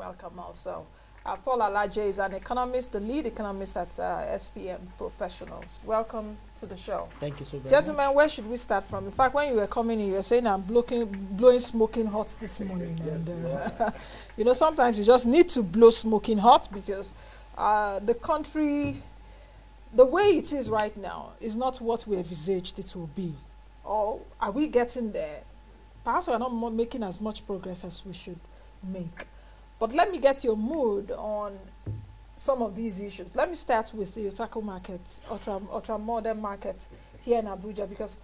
welcome also. Paul ALAJE is an economist, the lead economist at SPM Professionals. Welcome to the show. Thank you so very much. Gentlemen, where should we start from? In fact, when you were coming in, you were saying I'm blowing smoking hot this morning. Yes, And, you know, sometimes you just need to blow smoking hot because the country, the way it is right now, is not what we envisaged it will be. Or are we getting there? Perhaps we're not making as much progress as we should make. But let me get your mood on some of these issues. Let me start with the Utako market, ultra-modern market here in Abuja, because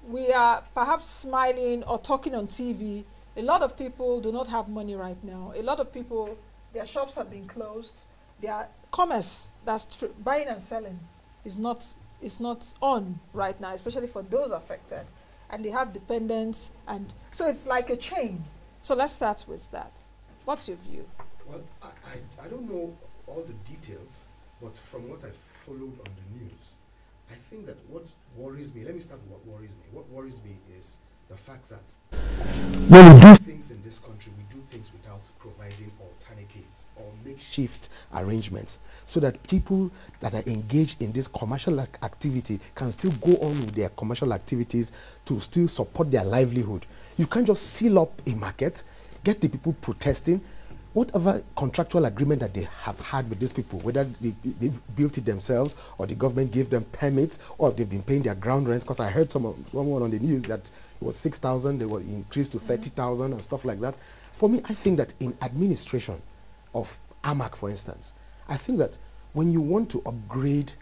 we are perhaps smiling or talking on TV. A lot of people do not have money right now. A lot of people, their shops have been closed. Their commerce, that's buying and selling, is not on right now, especially for those affected. And they have dependents, and so it's like a chain. So let's start with that. What's your view? Well, I don't know all the details, but from what I followed on the news, I think that what worries me, let me start with what worries me. What worries me is the fact that when we do things in this country, we do things without providing alternatives or makeshift arrangements so that people that are engaged in this commercial activity can still go on with their commercial activities to still support their livelihood. You can't just seal up a market, get the people protesting. Whatever contractual agreement that they have had with these people, whether they built it themselves or the government gave them permits or if they've been paying their ground rents, because I heard someone on the news that it was 6,000, they were increased to 30,000 and stuff like that. For me, I think that in administration of AMAC, for instance, I think that when you want to upgrade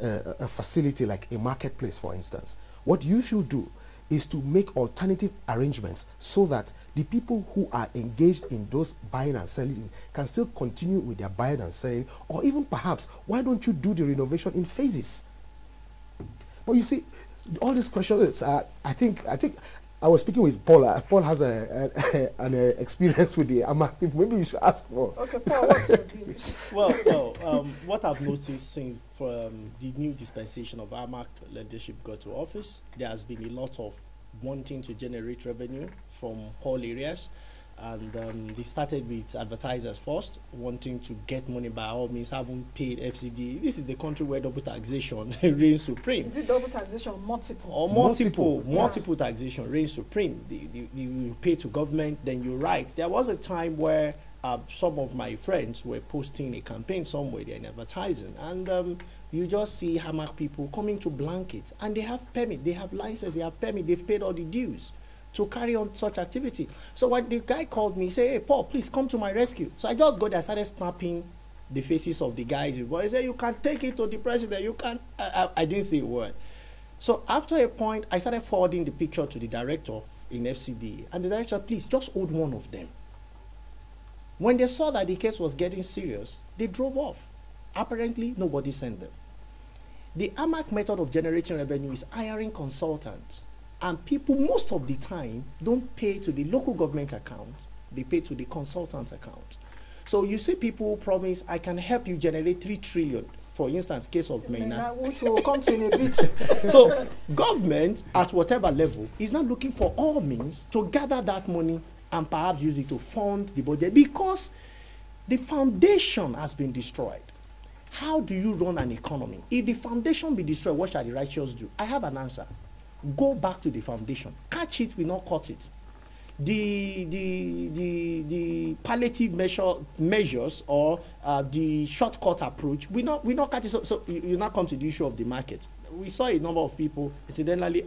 a facility like a marketplace, for instance, what you should do is to make alternative arrangements so that the people who are engaged in those buying and selling can still continue with their buying and selling, or even perhaps, why don't you do the renovation in phases? But you see, all these questions, I think I was speaking with Paul. Paul has an experience with the AMAC people. Maybe you should ask more. Okay, Paul, what's your view? Well, what I've noticed since from the new dispensation of AMAC leadership got to office, there has been a lot of wanting to generate revenue from all areas. And they started with advertisers first, wanting to get money by all means, haven't paid FCD. This is the country where double taxation reigns supreme. Is it double taxation or multiple? Or multiple taxation reigns supreme. You pay to government, then you're right. There was a time where some of my friends were posting a campaign somewhere there in advertising, and you just see Hamak people coming to blanket, and they have permit, they have license, they have permit, they've paid all the dues to carry on such activity. So when the guy called me, say, hey, Paul, please come to my rescue. So I just got there, started snapping the faces of the guys. He said, you can take it to the president. You can't. I didn't say a word. So after a point, I started forwarding the picture to the director in FCD. And the director, please, just hold one of them. When they saw that the case was getting serious, they drove off. Apparently, nobody sent them. The AMAC method of generating revenue is hiring consultants. And people, most of the time, don't pay to the local government account. They pay to the consultant account. So you see people promise, I can help you generate 3 trillion. For instance, case of Mena. Which will come to in a bit. So government, at whatever level, is not looking for all means to gather that money and perhaps use it to fund the budget, because the foundation has been destroyed. How do you run an economy? If the foundation be destroyed, what shall the righteous do? I have an answer. Go back to the foundation. Catch it, we not cut it. The palliative measures or the shortcut approach, we not catch it. So you now come to the issue of the market. We saw a number of people. Incidentally,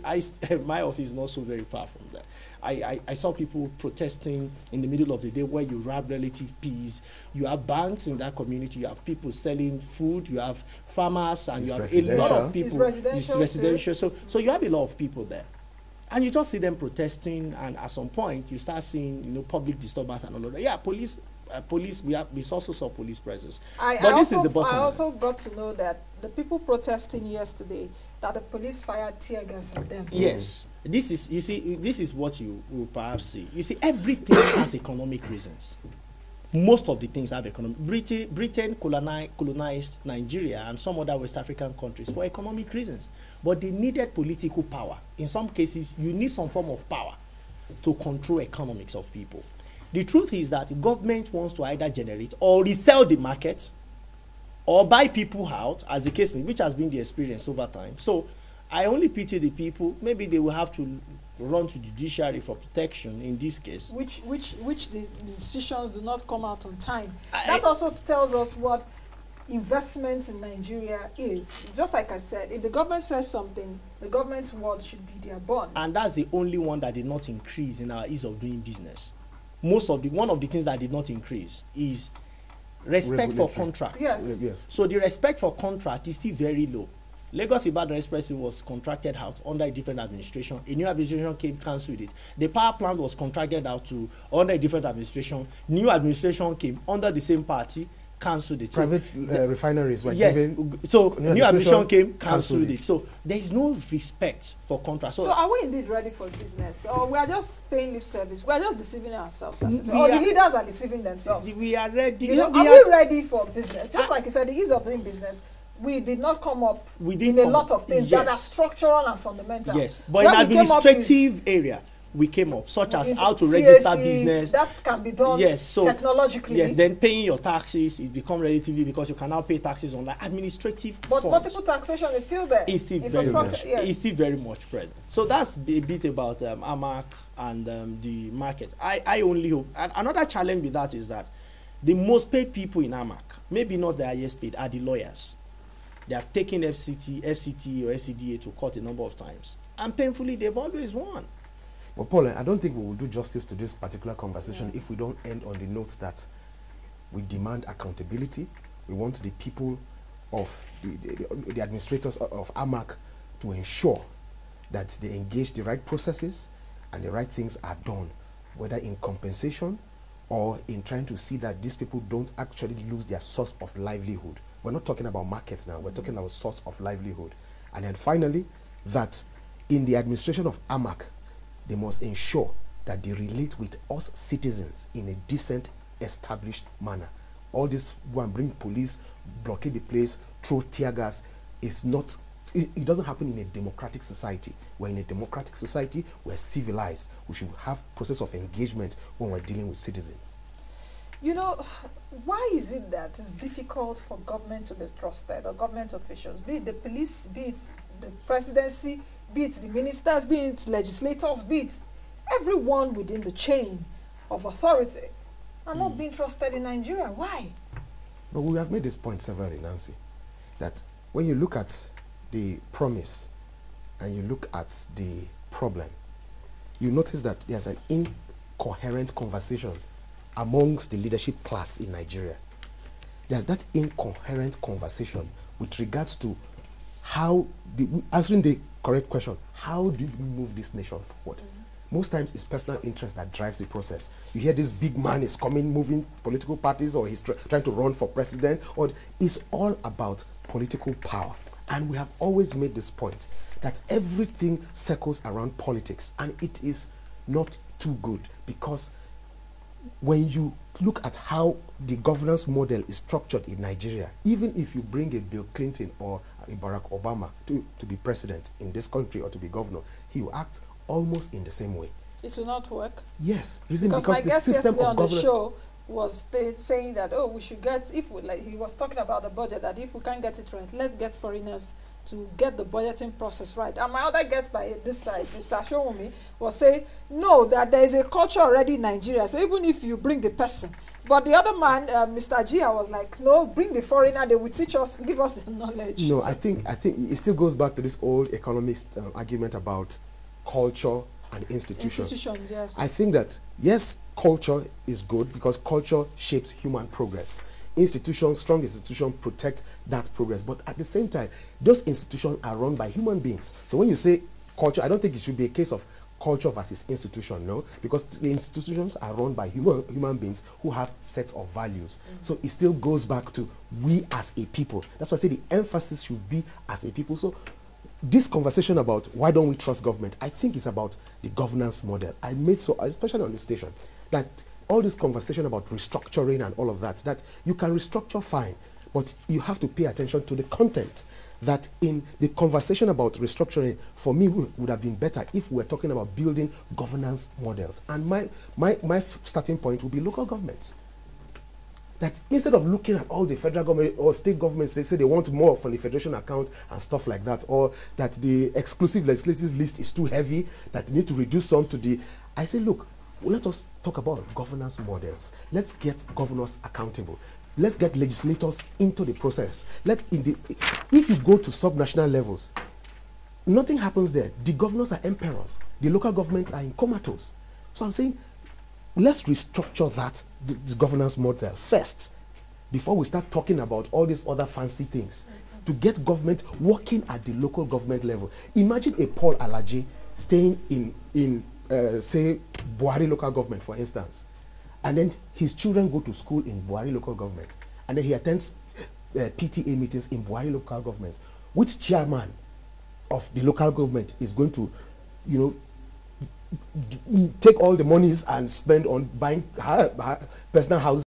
my office is not so very far from that. I saw people protesting in the middle of the day where you have relative peace. You have banks in that community. You have people selling food. You have farmers, and you have a lot of people. It's residential. So you have a lot of people there. And you just see them protesting, and at some point you start seeing, public disturbance and all of that. Yeah, police. We also saw police presence. This is the bottom. I also got to know that the people protesting yesterday, that the police fired tear gas at them. Yes, this is what you will perhaps see. You see, everything has economic reasons. Most of the things have economic. Britain colonized Nigeria and some other West African countries for economic reasons, but they needed political power. In some cases, you need some form of power to control economics of people. The truth is that the government wants to either generate or resell the market or buy people out, as the case may be, which has been the experience over time. So I only pity the people. Maybe they will have to run to judiciary for protection in this case. Which the decisions do not come out on time. That also tells us what investments in Nigeria is. Just like I said, if the government says something, the government's word should be their bond. And that's the only one that did not increase in our ease of doing business. One of the things that did not increase is respect for contract. Yes. Yes. So the respect for contract is still very low. Lagos Ibadan Expressway was contracted out under a different administration. A new administration came, cancelled it. The power plant was contracted out to under a different administration. New administration came under the same party, cancelled it. Private refineries were yes. given. So new administration came, cancelled it. So there is no respect for contract. So are we indeed ready for business, or we are just paying lip service? We are just deceiving ourselves, or the leaders are deceiving themselves? We are ready. You know, are we ready for business? Just like you said, the ease of doing business. We did not come up with a lot of things that are structural and fundamental. Yes, but in administrative area, we came up, such as how to register business. That can be done technologically. Yes, then paying your taxes, it becomes relatively, because you can now pay taxes on like administrative But funds. multiple taxation is still there. It's still very much present. So that's a bit about AMAC and the market. I only hope, and another challenge with that is that the most paid people in AMAC, maybe not the highest paid, are the lawyers. They have taken FCT or FCDA to court a number of times, and painfully they've always won. Well, Paul, I don't think we will do justice to this particular conversation if we don't end on the note that we demand accountability. We want the people of the administrators of AMAC to ensure that they engage the right processes and the right things are done, whether in compensation or in trying to see that these people don't actually lose their source of livelihood. We're not talking about markets now, we're talking about source of livelihood. And then finally, that in the administration of AMAC, they must ensure that they relate with us citizens in a decent, established manner. All this go and bring police, blockade the place, throw tear gas, is not, it doesn't happen in a democratic society. We're in a democratic society, we're civilized. We should have process of engagement when we're dealing with citizens. You know, why is it that it's difficult for government to be trusted, or government officials, be it the police, be it the presidency, be it the ministers, be it legislators, be it everyone within the chain of authority, are not being trusted in Nigeria? Why? But we have made this point severally, Nancy, that when you look at the promise and you look at the problem, you notice that there's an incoherent conversation amongst the leadership class in Nigeria. There's that incoherent conversation with regards to how, answering the correct question, how do we move this nation forward? Most times it's personal interest that drives the process. You hear this big man is coming, moving political parties, or he's trying to run for president, or it's all about political power. And we have always made this point that everything circles around politics, and it is not too good, because when you look at how the governance model is structured in Nigeria, even if you bring a Bill Clinton or a Barack Obama to be president in this country or to be governor, he will act almost in the same way. It will not work? Yes. Because my guest yesterday on the show was saying that, oh, we should get, if we, like, he was talking about the budget, that if we can't get it right, let's get foreigners to get the budgeting process right. And my other guest by this side, Mr. Showumi, was saying, no, that there is a culture already in Nigeria, so even if you bring the person. But the other man, Mr. Gia, was like, no, bring the foreigner, they will teach us, give us the knowledge. No, so I think it still goes back to this old economist argument about culture and institutions. Institutions, yes. I think that, yes, culture is good because culture shapes human progress. Institutions, strong institutions protect that progress. But at the same time, those institutions are run by human beings. So when you say culture, I don't think it should be a case of culture versus institution, no? Because the institutions are run by human beings who have sets of values. So it still goes back to we as a people. That's why I say the emphasis should be as a people. So this conversation about why don't we trust government, I think it's about the governance model. I made so, especially on the station, that all this conversation about restructuring and all of that, that you can restructure fine, but you have to pay attention to the content. that in the conversation about restructuring, for me, would have been better if we were talking about building governance models. And my starting point would be local governments. That instead of looking at all the federal government or state governments, they say they want more from the federation account and stuff like that, or that the exclusive legislative list is too heavy, that they need to reduce some to the... I say, look, let us talk about governance models. Let's get governors accountable. Let's get legislators into the process. If you go to subnational levels, nothing happens there. The governors are emperors. The local governments are in comatose. So I'm saying, let's restructure that, the governance model first, before we start talking about all these other fancy things, to get government working at the local government level. Imagine a Paul ALAJE staying in say, Buhari local government, for instance, and then his children go to school in Buhari local government, and then he attends PTA meetings in Buhari local government. Which chairman of the local government is going to, take all the monies and spend on buying personal houses